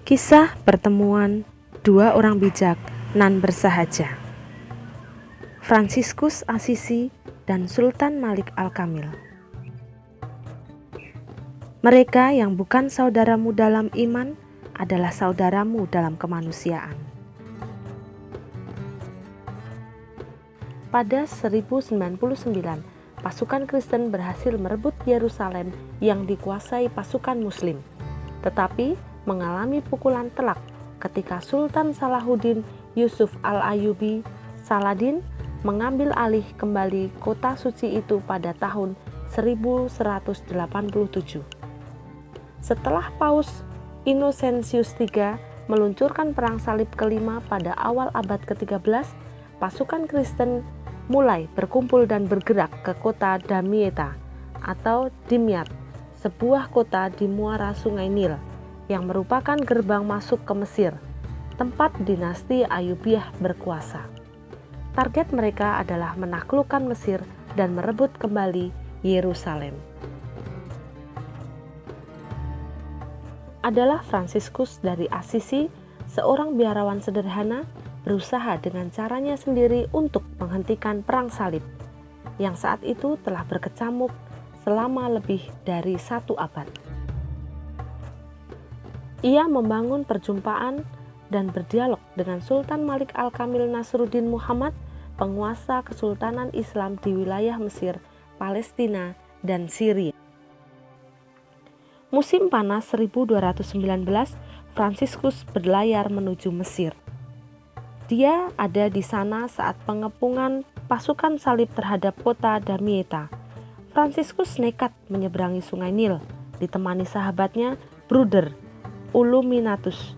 Kisah pertemuan dua orang bijak nan bersahaja, Fransiskus Assisi dan Sultan Malik Al-Kamil. Mereka yang bukan saudaramu dalam iman adalah saudaramu dalam kemanusiaan. Pada 1099, pasukan Kristen berhasil merebut Yerusalem yang dikuasai pasukan Muslim, tetapi mengalami pukulan telak ketika Sultan Salahuddin Yusuf Al-Ayyubi Saladin mengambil alih kembali kota suci itu pada tahun 1187. Setelah Paus Innocentius III meluncurkan perang salib kelima pada awal abad ke-13, pasukan Kristen mulai berkumpul dan bergerak ke kota Damietta atau Dimyat, sebuah kota di muara Sungai Nil yang merupakan gerbang masuk ke Mesir, tempat dinasti Ayyubiyah berkuasa. Target mereka adalah menaklukkan Mesir dan merebut kembali Yerusalem. Adalah Fransiskus dari Assisi, seorang biarawan sederhana, berusaha dengan caranya sendiri untuk menghentikan perang salib, yang saat itu telah berkecamuk selama lebih dari 1 abad. Ia membangun perjumpaan dan berdialog dengan Sultan Malik Al-Kamil Nasruddin Muhammad, penguasa Kesultanan Islam di wilayah Mesir, Palestina, dan Syria. Musim panas 1219, Fransiskus berlayar menuju Mesir. Dia ada di sana saat pengepungan pasukan salib terhadap kota Damietta. Fransiskus nekat menyeberangi Sungai Nil, ditemani sahabatnya Bruder Illuminatus,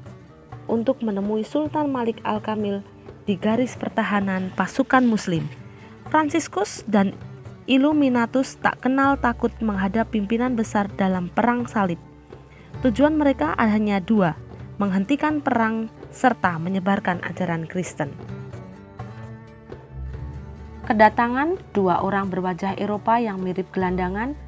untuk menemui Sultan Malik Al-Kamil di garis pertahanan pasukan Muslim. Fransiskus dan Illuminatus tak kenal takut menghadap pimpinan besar dalam perang salib. Tujuan mereka hanya 2, menghentikan perang serta menyebarkan ajaran Kristen. Kedatangan 2 orang berwajah Eropa yang mirip gelandangan,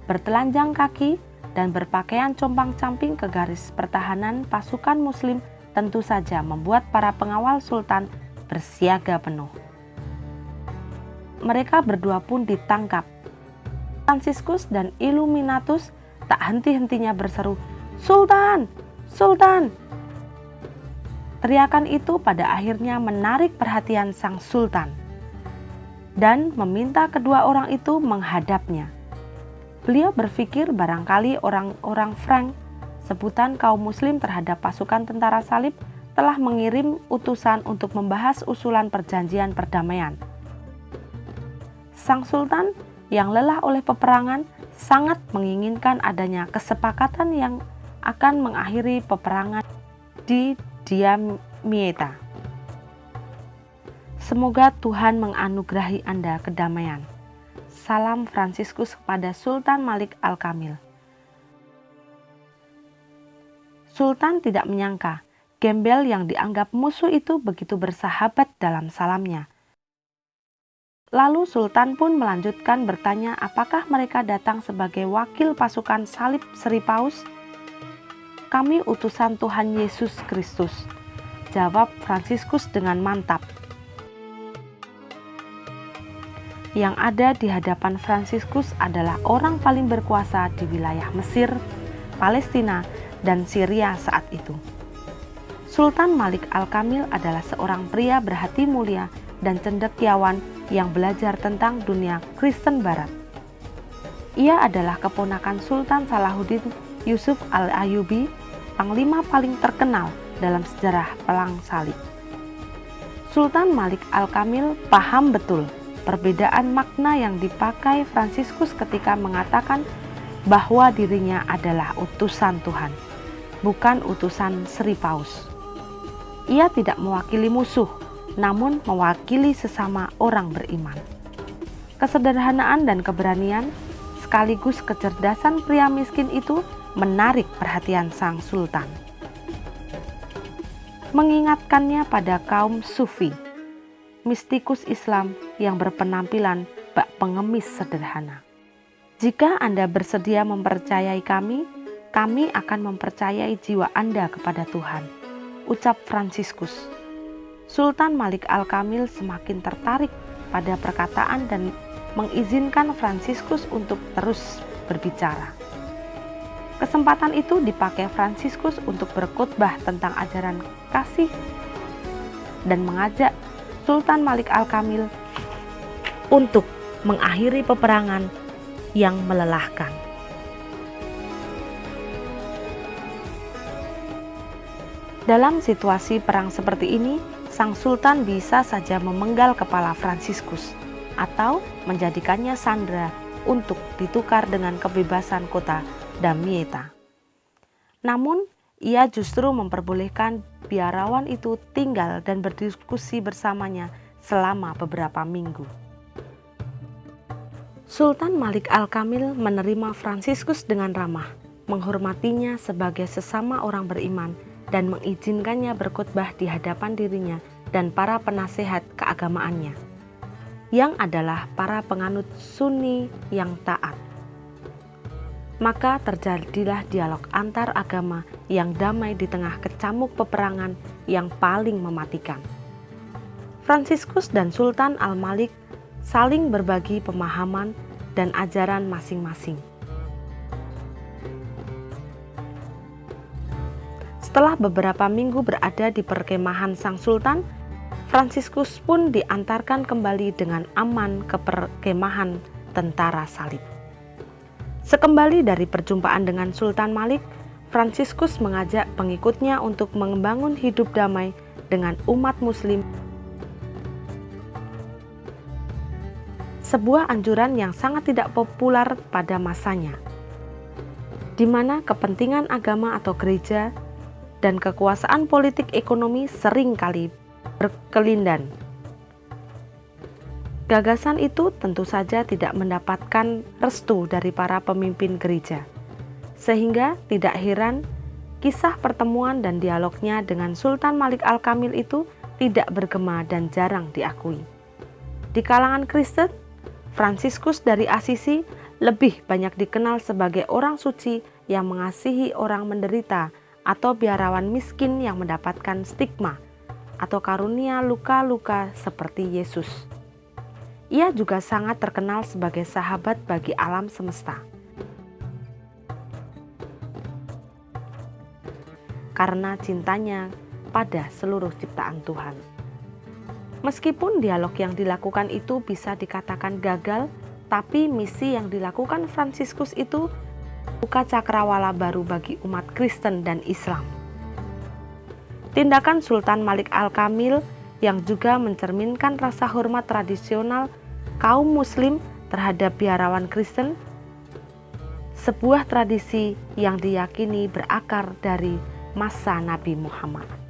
bertelanjang kaki, dan berpakaian compang-camping ke garis pertahanan pasukan Muslim tentu saja membuat para pengawal Sultan bersiaga penuh. Mereka berdua pun ditangkap. Fransiskus dan Illuminatus tak henti-hentinya berseru, "Sultan! Sultan!" Teriakan itu pada akhirnya menarik perhatian sang sultan dan meminta kedua orang itu menghadapnya. Beliau berpikir barangkali orang-orang Frank, sebutan kaum muslim terhadap pasukan tentara salib, telah mengirim utusan untuk membahas usulan perjanjian perdamaian. Sang sultan yang lelah oleh peperangan sangat menginginkan adanya kesepakatan yang akan mengakhiri peperangan di Damietta. Semoga Tuhan menganugerahi Anda kedamaian. Salam Fransiskus kepada Sultan Malik Al-Kamil. Sultan tidak menyangka gembel yang dianggap musuh itu begitu bersahabat dalam salamnya. Lalu Sultan pun melanjutkan bertanya apakah mereka datang sebagai wakil pasukan salib Sri Paus. "Kami utusan Tuhan Yesus Kristus," jawab Fransiskus dengan mantap. Yang ada di hadapan Fransiskus adalah orang paling berkuasa di wilayah Mesir, Palestina, dan Syria saat itu. Sultan Malik Al-Kamil adalah seorang pria berhati mulia dan cendekiawan yang belajar tentang dunia Kristen Barat. Ia adalah keponakan Sultan Salahuddin Yusuf Al-Ayyubi, panglima paling terkenal dalam sejarah perang salib. Sultan Malik Al-Kamil paham betul perbedaan makna yang dipakai Fransiskus ketika mengatakan bahwa dirinya adalah utusan Tuhan, bukan utusan Sri Paus. Ia tidak mewakili musuh, namun mewakili sesama orang beriman. Kesederhanaan dan keberanian sekaligus kecerdasan pria miskin itu menarik perhatian sang sultan, mengingatkannya pada kaum Sufi, mistikus Islam yang berpenampilan bak pengemis sederhana. "Jika Anda bersedia mempercayai kami, kami akan mempercayai jiwa Anda kepada Tuhan, ucap Fransiskus. Sultan Malik Al-Kamil semakin tertarik pada perkataan dan mengizinkan Fransiskus untuk terus berbicara. Kesempatan itu dipakai Fransiskus untuk berkhotbah tentang ajaran kasih dan mengajak Sultan Malik Al-Kamil untuk mengakhiri peperangan yang melelahkan. Dalam situasi perang seperti ini, sang sultan bisa saja memenggal kepala Fransiskus atau menjadikannya sandera untuk ditukar dengan kebebasan kota Damietta. Namun, ia justru memperbolehkan biarawan itu tinggal dan berdiskusi bersamanya selama beberapa minggu. Sultan Malik Al-Kamil menerima Fransiskus dengan ramah, menghormatinya sebagai sesama orang beriman, dan mengizinkannya berkhotbah di hadapan dirinya dan para penasehat keagamaannya, yang adalah para penganut Sunni yang taat. Maka terjadilah dialog antar agama yang damai di tengah kecamuk peperangan yang paling mematikan. Fransiskus dan Sultan Al-Malik saling berbagi pemahaman dan ajaran masing-masing. Setelah beberapa minggu berada di perkemahan sang sultan, Fransiskus pun diantarkan kembali dengan aman ke perkemahan tentara salib. Sekembali dari perjumpaan dengan Sultan Malik, Fransiskus mengajak pengikutnya untuk membangun hidup damai dengan umat Muslim. Sebuah anjuran yang sangat tidak populer pada masanya, di mana kepentingan agama atau gereja dan kekuasaan politik ekonomi sering kali berkelindan. Gagasan itu tentu saja tidak mendapatkan restu dari para pemimpin gereja, sehingga tidak heran kisah pertemuan dan dialognya dengan Sultan Malik Al-Kamil itu tidak bergema dan jarang diakui. Di kalangan Kristen, Fransiskus dari Asisi lebih banyak dikenal sebagai orang suci yang mengasihi orang menderita atau biarawan miskin yang mendapatkan stigma atau karunia luka-luka seperti Yesus. Ia juga sangat terkenal sebagai sahabat bagi alam semesta, karena cintanya pada seluruh ciptaan Tuhan. Meskipun dialog yang dilakukan itu bisa dikatakan gagal, tapi misi yang dilakukan Fransiskus itu buka cakrawala baru bagi umat Kristen dan Islam. Tindakan Sultan Malik Al-Kamil yang juga mencerminkan rasa hormat tradisional kaum Muslim terhadap biarawan Kristen, sebuah tradisi yang diyakini berakar dari masa Nabi Muhammad.